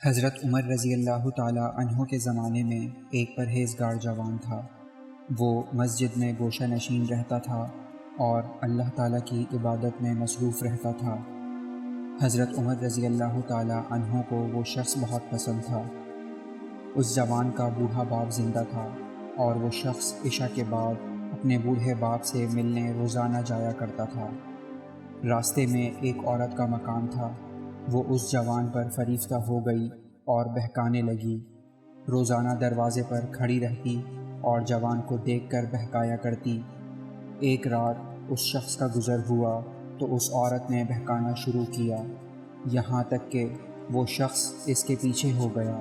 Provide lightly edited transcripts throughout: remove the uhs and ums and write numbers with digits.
حضرت عمر رضی اللہ تعالی عنہ کے زمانے میں ایک پرہیزگار جوان تھا۔ وہ مسجد میں گوشہ نشین رہتا تھا اور اللہ تعالیٰ کی عبادت میں مصروف رہتا تھا۔ حضرت عمر رضی اللہ تعالی عنہ کو وہ شخص بہت پسند تھا۔ اس جوان کا بوڑھا باپ زندہ تھا اور وہ شخص عشاء کے بعد اپنے بوڑھے باپ سے ملنے روزانہ جایا کرتا تھا۔ راستے میں ایک عورت کا مکان تھا۔ وہ اس جوان پر فریفتہ ہو گئی اور بہکانے لگی۔ روزانہ دروازے پر کھڑی رہتی اور جوان کو دیکھ کر بہکایا کرتی۔ ایک رات اس شخص کا گزر ہوا تو اس عورت نے بہکانا شروع کیا، یہاں تک کہ وہ شخص اس کے پیچھے ہو گیا۔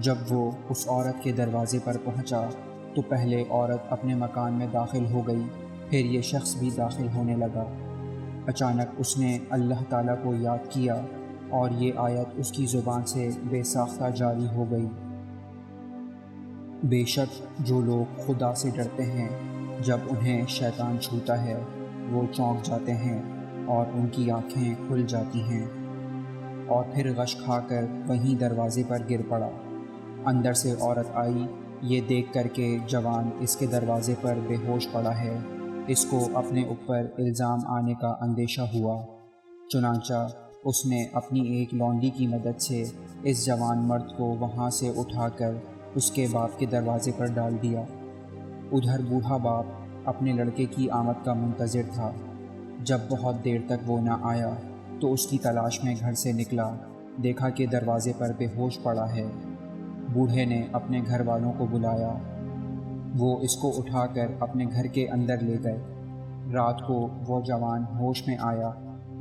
جب وہ اس عورت کے دروازے پر پہنچا تو پہلے عورت اپنے مکان میں داخل ہو گئی، پھر یہ شخص بھی داخل ہونے لگا۔ اچانک اس نے اللہ تعالیٰ کو یاد کیا اور یہ آیت اس کی زبان سے بے ساختہ جاری ہو گئی۔ بے شک جو لوگ خدا سے ڈرتے ہیں، جب انہیں شیطان چھوتا ہے وہ چونک جاتے ہیں اور ان کی آنکھیں کھل جاتی ہیں۔ اور پھر غش کھا کر وہیں دروازے پر گر پڑا۔ اندر سے عورت آئی، یہ دیکھ کر کہ جوان اس کے دروازے پر بے ہوش پڑا ہے، اس کو اپنے اوپر الزام آنے کا اندیشہ ہوا۔ چنانچہ اس نے اپنی ایک لونڈی کی مدد سے اس جوان مرد کو وہاں سے اٹھا کر اس کے باپ کے دروازے پر ڈال دیا۔ ادھر بوڑھا باپ اپنے لڑکے کی آمد کا منتظر تھا۔ جب بہت دیر تک وہ نہ آیا تو اس کی تلاش میں گھر سے نکلا، دیکھا کہ دروازے پر بے ہوش پڑا ہے۔ بوڑھے نے اپنے گھر والوں کو بلایا، وہ اس کو اٹھا کر اپنے گھر کے اندر لے گئے۔ رات کو وہ جوان ہوش میں آیا۔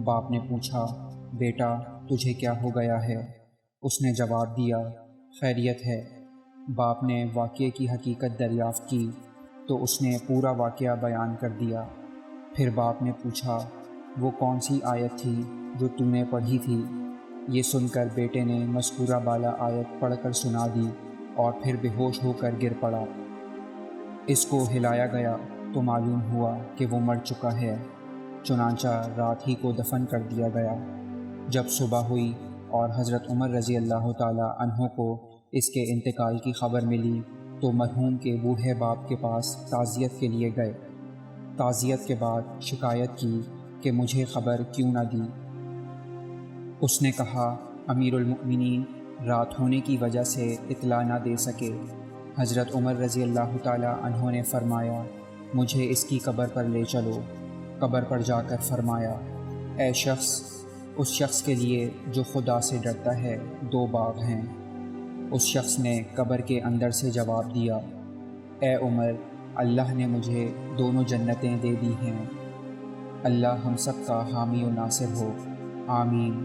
باپ نے پوچھا، بیٹا تجھے کیا ہو گیا ہے؟ اس نے جواب دیا، خیریت ہے۔ باپ نے واقعے کی حقیقت دریافت کی تو اس نے پورا واقعہ بیان کر دیا۔ پھر باپ نے پوچھا، وہ کون سی آیت تھی جو تم نے پڑھی تھی؟ یہ سن کر بیٹے نے مذکورہ بالا آیت پڑھ کر سنا دی اور پھر بے ہوش ہو کر گر پڑا۔ اس کو ہلایا گیا تو معلوم ہوا کہ وہ مر چکا ہے، چنانچہ رات ہی کو دفن کر دیا گیا۔ جب صبح ہوئی اور حضرت عمر رضی اللہ تعالی عنہ کو اس کے انتقال کی خبر ملی تو مرحوم کے بوڑھے باپ کے پاس تعزیت کے لیے گئے۔ تعزیت کے بعد شکایت کی کہ مجھے خبر کیوں نہ دی۔ اس نے کہا، امیر المؤمنین رات ہونے کی وجہ سے اطلاع نہ دے سکے۔ حضرت عمر رضی اللہ تعالی عنہ نے فرمایا، مجھے اس کی قبر پر لے چلو۔ قبر پر جا کر فرمایا، اے شخص، اس شخص کے لیے جو خدا سے ڈرتا ہے 2 باغ ہیں۔ اس شخص نے قبر کے اندر سے جواب دیا، اے عمر، اللہ نے مجھے دونوں جنتیں دے دی ہیں۔ اللہ ہم سب کا حامی و ناصر ہو، آمین۔